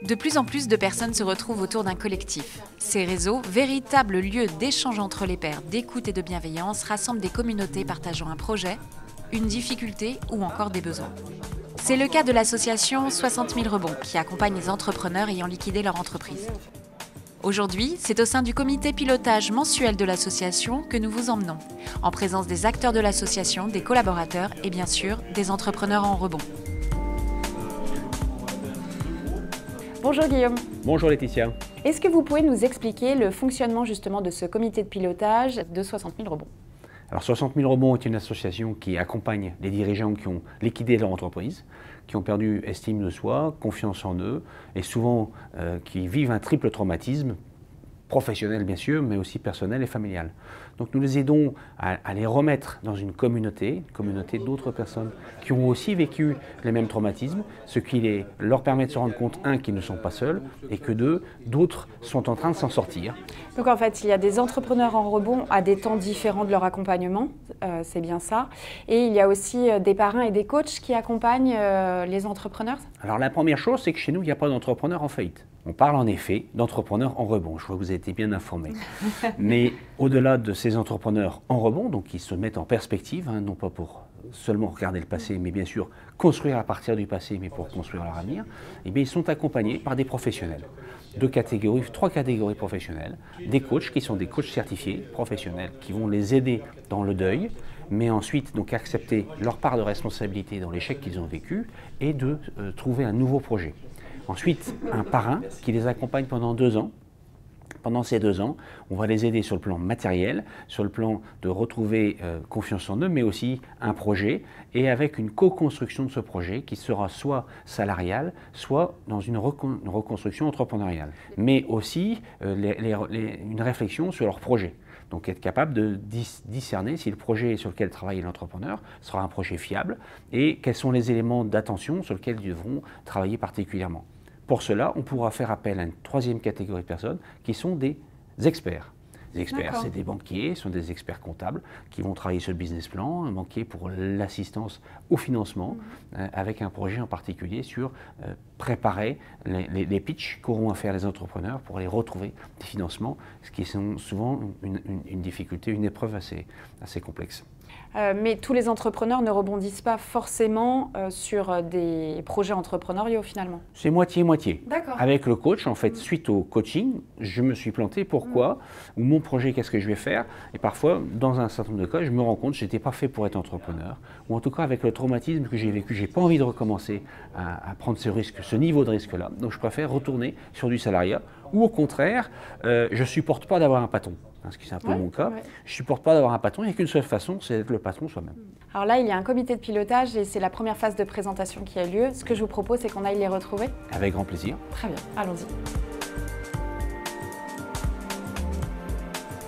De plus en plus de personnes se retrouvent autour d'un collectif. Ces réseaux, véritables lieux d'échange entre les pairs, d'écoute et de bienveillance, rassemblent des communautés partageant un projet, une difficulté ou encore des besoins. C'est le cas de l'association 60 000 rebonds qui accompagne les entrepreneurs ayant liquidé leur entreprise. Aujourd'hui, c'est au sein du comité pilotage mensuel de l'association que nous vous emmenons, en présence des acteurs de l'association, des collaborateurs et bien sûr des entrepreneurs en rebond. Bonjour Guillaume. Bonjour Laetitia. Est-ce que vous pouvez nous expliquer le fonctionnement justement de ce comité de pilotage de 60 000 rebonds? Alors 60 000 rebonds est une association qui accompagne les dirigeants qui ont liquidé leur entreprise, qui ont perdu estime de soi, confiance en eux et souvent qui vivent un triple traumatisme, professionnel bien sûr, mais aussi personnel et familial. Donc nous les aidons à les remettre dans une communauté d'autres personnes qui ont aussi vécu les mêmes traumatismes, ce qui leur permet de se rendre compte, un, qu'ils ne sont pas seuls, et que deux, d'autres sont en train de s'en sortir. Donc en fait, il y a des entrepreneurs en rebond à des temps différents de leur accompagnement, c'est bien ça. Et il y a aussi des parrains et des coachs qui accompagnent les entrepreneurs. Alors la première chose, c'est que chez nous, il n'y a pas d'entrepreneurs en faillite. On parle en effet d'entrepreneurs en rebond. Je vois que vous avez été bien informés. Mais au-delà de ces entrepreneurs en rebond, donc qui se mettent en perspective, non pas pour seulement regarder le passé, mais bien sûr construire à partir du passé, mais pour construire leur avenir, eh bien, ils sont accompagnés par des professionnels. Trois catégories professionnelles. Des coachs qui sont des coachs certifiés, professionnels, qui vont les aider dans le deuil, mais ensuite donc accepter leur part de responsabilité dans l'échec qu'ils ont vécu et de trouver un nouveau projet. Ensuite, un parrain qui les accompagne pendant 2 ans. Pendant ces 2 ans, on va les aider sur le plan matériel, sur le plan de retrouver confiance en eux, mais aussi un projet, et avec une co-construction de ce projet qui sera soit salariale, soit dans une reconstruction entrepreneuriale. Mais aussi une réflexion sur leur projet. Donc être capable de discerner si le projet sur lequel travaille l'entrepreneur sera un projet fiable et quels sont les éléments d'attention sur lesquels ils devront travailler particulièrement. Pour cela, on pourra faire appel à une troisième catégorie de personnes qui sont des experts. Les experts, c'est des banquiers, ce sont des experts comptables qui vont travailler sur le business plan, un banquier pour l'assistance au financement, avec un projet en particulier sur préparer les pitchs qu'auront à faire les entrepreneurs pour aller retrouver des financements, ce qui est souvent une difficulté, une épreuve assez complexe. Mais tous les entrepreneurs ne rebondissent pas forcément sur des projets entrepreneuriaux finalement. C'est moitié-moitié. D'accord. Avec le coach, en fait, suite au coaching, je me suis planté, pourquoi? Ou mon projet, qu'est-ce que je vais faire? Et parfois, dans un certain nombre de cas, je me rends compte que je n'étais pas fait pour être entrepreneur. Ou en tout cas, avec le traumatisme que j'ai vécu, je n'ai pas envie de recommencer à prendre ce niveau de risque-là. Donc je préfère retourner sur du salariat. Ou au contraire, je ne supporte pas d'avoir un patron. Ce qui est un peu mon cas. Je ne supporte pas d'avoir un patron, il n'y a qu'une seule façon, c'est d'être le patron soi-même. Alors là, il y a un comité de pilotage et c'est la première phase de présentation qui a lieu. Ce que je vous propose, c'est qu'on aille les retrouver. Avec grand plaisir. Très bien, allons-y.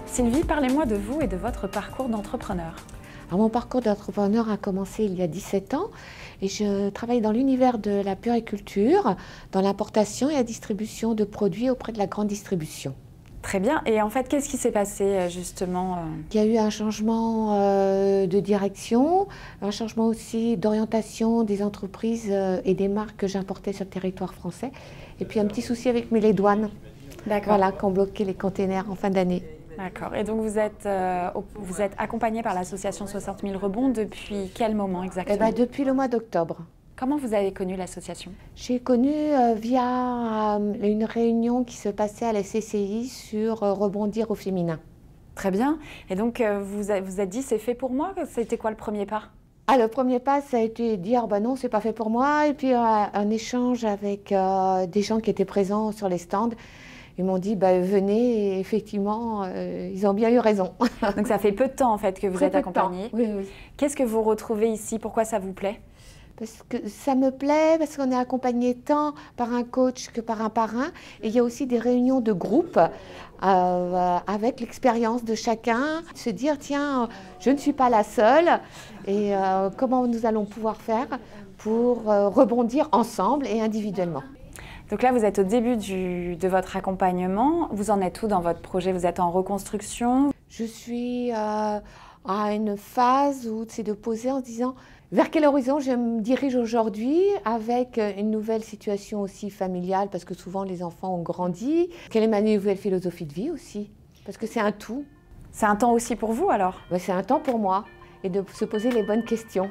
Sylvie, parlez-moi de vous et de votre parcours d'entrepreneur. Alors, mon parcours d'entrepreneur a commencé il y a 17 ans et je travaille dans l'univers de la puériculture, dans l'importation et la distribution de produits auprès de la grande distribution. Très bien. Et en fait, qu'est-ce qui s'est passé justement? Il y a eu un changement de direction, un changement aussi d'orientation des entreprises et des marques que j'importais sur le territoire français. Et puis un petit souci avec mes douanes, voilà, qui ont bloqué les containers en fin d'année. D'accord. Et donc vous êtes accompagné par l'association 60 000 rebonds depuis quel moment exactement? Depuis le mois d'octobre. Comment vous avez connu l'association? J'ai connu via une réunion qui se passait à la CCI sur rebondir au féminin. Très bien. Et donc vous êtes dit c'est fait pour moi? C'était quoi le premier pas? Le premier pas, ça a été de dire non, c'est pas fait pour moi. Et puis un échange avec des gens qui étaient présents sur les stands. Ils m'ont dit venez, et effectivement, ils ont bien eu raison. Donc ça fait peu de temps en fait que vous êtes accompagnée. Oui, oui. Qu'est-ce que vous retrouvez ici? Pourquoi ça vous plaît? Parce que ça me plaît, parce qu'on est accompagné tant par un coach que par un parrain. Et il y a aussi des réunions de groupe avec l'expérience de chacun. Se dire, tiens, je ne suis pas la seule. Et comment nous allons pouvoir faire pour rebondir ensemble et individuellement. Donc là, vous êtes au début de votre accompagnement. Vous en êtes où dans votre projet? Vous êtes en reconstruction? Je suis à une phase où c'est de poser en se disant Vers quel horizon je me dirige aujourd'hui avec une nouvelle situation aussi familiale parce que souvent les enfants ont grandi. Quelle est ma nouvelle philosophie de vie aussi? Parce que c'est un tout. C'est un temps aussi pour vous alors? Ben, c'est un temps pour moi et de se poser les bonnes questions.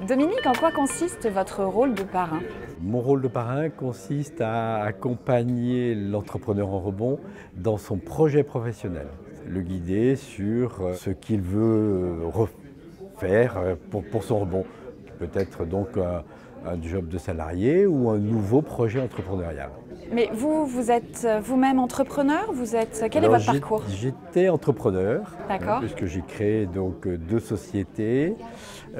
Dominique, en quoi consiste votre rôle de parrain? Mon rôle de parrain consiste à accompagner l'entrepreneur en rebond dans son projet professionnel, le guider sur ce qu'il veut refaire pour son rebond. Peut-être donc un job de salarié ou un nouveau projet entrepreneurial. Mais vous êtes vous-même entrepreneur? Quel est votre parcours? J'étais entrepreneur, D'accord. puisque j'ai créé donc 2 sociétés.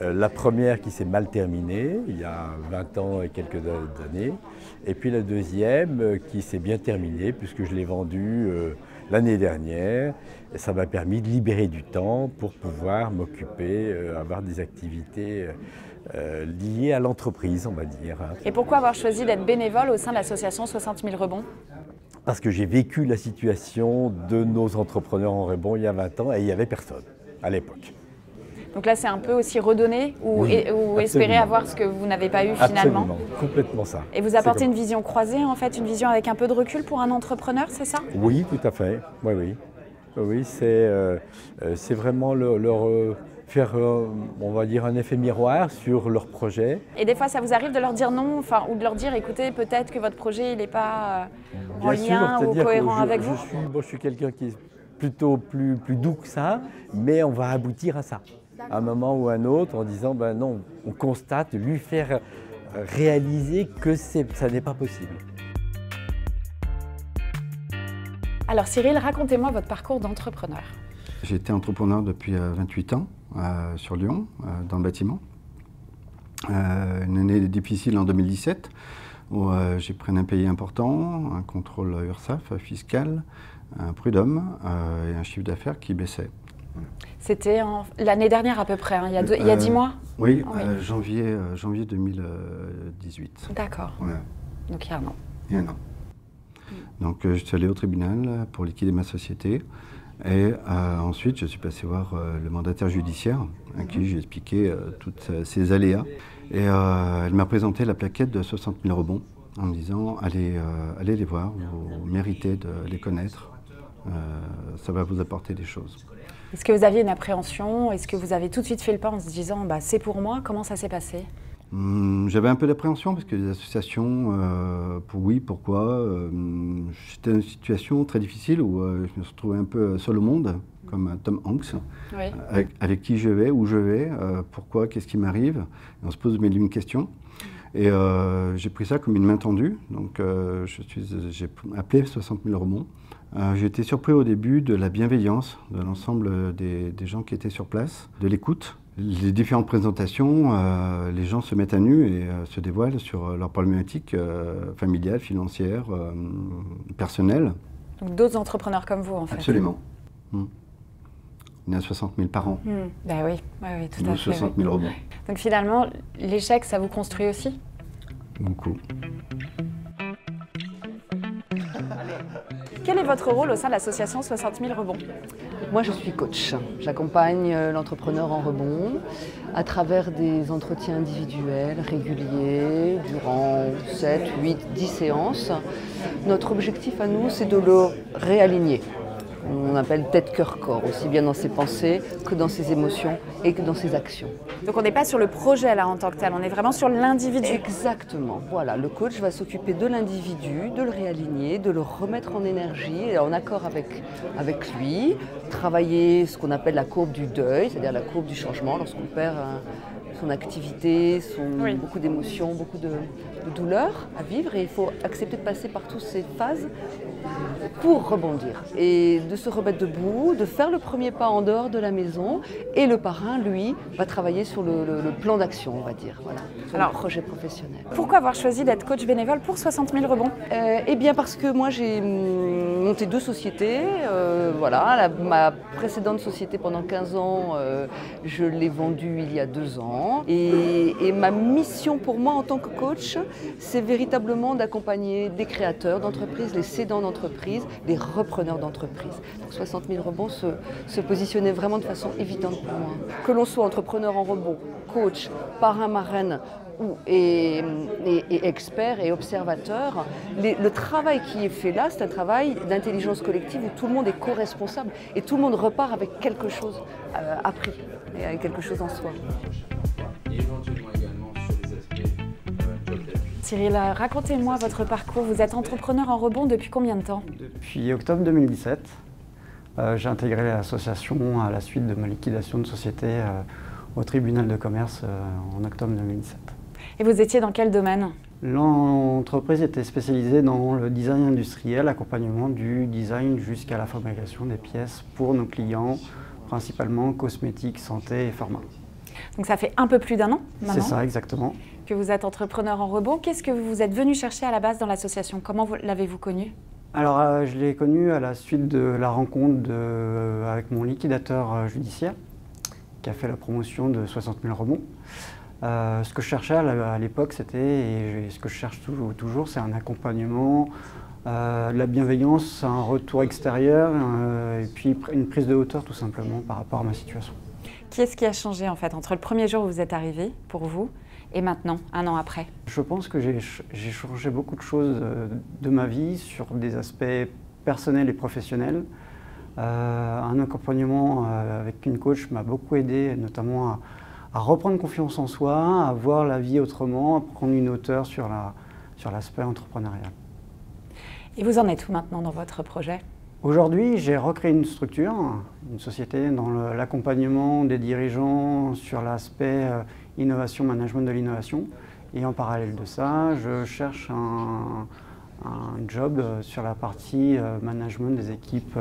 La première qui s'est mal terminée, il y a 20 ans et quelques années. Et puis la deuxième qui s'est bien terminée, puisque je l'ai vendue l'année dernière. Et ça m'a permis de libérer du temps pour pouvoir m'occuper, avoir des activités liées à l'entreprise, on va dire. Et pourquoi avoir choisi d'être bénévole au sein de l'association 60 000 rebonds? Parce que j'ai vécu la situation de nos entrepreneurs en rebond il y a 20 ans et il n'y avait personne à l'époque. Donc là, c'est un peu aussi redonner ou espérer avoir ce que vous n'avez pas eu finalement? Absolument, complètement ça. Et vous apportez une vision croisée, en fait, une vision avec un peu de recul pour un entrepreneur, c'est ça? Oui, tout à fait. Oui, c'est vraiment leur faire, on va dire, un effet miroir sur leur projet. Et des fois, ça vous arrive de leur dire non, ou de leur dire, écoutez, peut-être que votre projet, il n'est pas en lien ou cohérent avec vous? Je suis quelqu'un qui est plutôt plus doux que ça, mais on va aboutir à ça. À un moment ou à un autre, en disant, ben non, on constate, lui faire réaliser que ça n'est pas possible. Alors Cyril, racontez-moi votre parcours d'entrepreneur. J'ai été entrepreneur depuis 28 ans sur Lyon, dans le bâtiment. Une année difficile en 2017, où j'ai pris un impayé important, un contrôle URSSAF fiscal, un prud'homme et un chiffre d'affaires qui baissait. C'était l'année dernière à peu près, hein, il y a 10 mois? Oui, janvier 2018. D'accord, Ouais. donc il y a un an. Il y a un an. Donc je suis allé au tribunal pour liquider ma société et ensuite je suis passé voir le mandataire judiciaire à qui j'ai expliqué toutes ces aléas et elle m'a présenté la plaquette de 60 000 rebonds en me disant allez les voir, vous méritez de les connaître, ça va vous apporter des choses. Est-ce que vous aviez une appréhension? Est-ce que vous avez tout de suite fait le pas en se disant bah, c'est pour moi? Comment ça s'est passé? J'avais un peu d'appréhension parce que les associations, pourquoi j'étais dans une situation très difficile où je me suis retrouvé un peu seul au monde, comme Tom Hanks, oui. avec qui je vais, où je vais, pourquoi, qu'est-ce qui m'arrive. On se pose mille et une questions. Et j'ai pris ça comme une main tendue, donc j'ai appelé 60 000 rebonds. J'ai été surpris au début de la bienveillance de l'ensemble des gens qui étaient sur place, de l'écoute. Les différentes présentations, les gens se mettent à nu et se dévoilent sur leurs problématiques familiales, financières, personnelles. Donc d'autres entrepreneurs comme vous, en fait. Absolument. On est à 60 000 par an. Ben oui, tout à fait. 60 000 rebonds. Donc finalement, l'échec, ça vous construit aussi? Beaucoup. Quel est votre rôle au sein de l'association 60 000 rebonds? Moi, je suis coach. J'accompagne l'entrepreneur en rebond à travers des entretiens individuels réguliers durant 7, 8, 10 séances. Notre objectif à nous, c'est de le réaligner. On appelle tête, cœur, corps, aussi bien dans ses pensées que dans ses émotions et que dans ses actions. Donc on n'est pas sur le projet là en tant que tel, on est vraiment sur l'individu. Exactement, voilà, le coach va s'occuper de l'individu, de le réaligner, de le remettre en énergie, en accord avec lui, travailler ce qu'on appelle la courbe du deuil, c'est-à-dire la courbe du changement lorsqu'on perd son activité, beaucoup d'émotions, beaucoup de douleurs à vivre et il faut accepter de passer par toutes ces phases pour rebondir et de se remettre debout, de faire le premier pas en dehors de la maison et le parrain, lui, va travailler sur le plan d'action, on va dire, voilà, sur le projet professionnel. Pourquoi avoir choisi d'être coach bénévole pour 60 000 rebonds? Eh bien parce que moi j'ai monté 2 sociétés. Voilà, ma précédente société pendant 15 ans, je l'ai vendue il y a 2 ans. Et ma mission pour moi en tant que coach, c'est véritablement d'accompagner des créateurs d'entreprises, les cédants d'entreprises, les repreneurs d'entreprises. Donc 60 000 rebonds se positionnait vraiment de façon évidente pour moi. Que l'on soit entrepreneur en rebond, coach, parrain, marraine, et experts et observateurs, le travail qui est fait là, c'est un travail d'intelligence collective où tout le monde est co-responsable et tout le monde repart avec quelque chose appris et avec quelque chose en soi. Et éventuellement également sur les aspects job. Cyril, racontez-moi votre parcours. Vous êtes entrepreneur en rebond depuis combien de temps? Depuis octobre 2017. J'ai intégré l'association à la suite de ma liquidation de société au tribunal de commerce en octobre 2017. Et vous étiez dans quel domaine? L'entreprise était spécialisée dans le design industriel, accompagnement du design jusqu'à la fabrication des pièces pour nos clients, principalement cosmétiques, santé et pharma. Donc ça fait un peu plus d'1 an maintenant? C'est ça, exactement. Que vous êtes entrepreneur en rebond. Qu'est-ce que vous êtes venu chercher à la base dans l'association? Comment l'avez-vous connu? Alors, je l'ai connu à la suite de la rencontre avec mon liquidateur judiciaire qui a fait la promotion de 60 000 rebonds. Ce que je cherchais à l'époque, c'était, et ce que je cherche toujours, c'est un accompagnement, de la bienveillance, un retour extérieur et puis une prise de hauteur tout simplement par rapport à ma situation. Qu'est-ce qui a changé en fait entre le premier jour où vous êtes arrivé pour vous et maintenant, 1 an après? Je pense que j'ai changé beaucoup de choses de ma vie sur des aspects personnels et professionnels. Un accompagnement avec une coach m'a beaucoup aidé, notamment à reprendre confiance en soi, à voir la vie autrement, à prendre une hauteur sur l'aspect entrepreneurial. Et vous en êtes où maintenant dans votre projet? Aujourd'hui, j'ai recréé une structure, une société dans l'accompagnement des dirigeants sur l'aspect innovation, management de l'innovation. Et en parallèle de ça, je cherche un job sur la partie management des équipes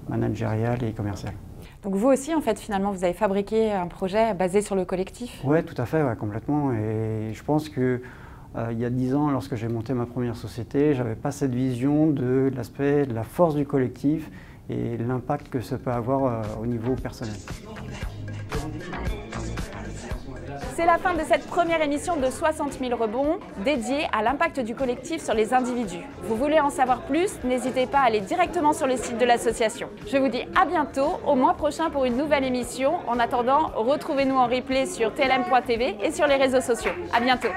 managériales et commerciales. Donc vous aussi, en fait, finalement, vous avez fabriqué un projet basé sur le collectif? Oui, tout à fait, ouais, complètement. Et je pense que il y a 10 ans, lorsque j'ai monté ma première société, je n'avais pas cette vision de l'aspect, de la force du collectif et l'impact que ça peut avoir au niveau personnel. C'est la fin de cette première émission de 60 000 rebonds dédiée à l'impact du collectif sur les individus. Vous voulez en savoir plus? N'hésitez pas à aller directement sur le site de l'association. Je vous dis à bientôt, au mois prochain pour une nouvelle émission. En attendant, retrouvez-nous en replay sur tlm.tv et sur les réseaux sociaux. À bientôt.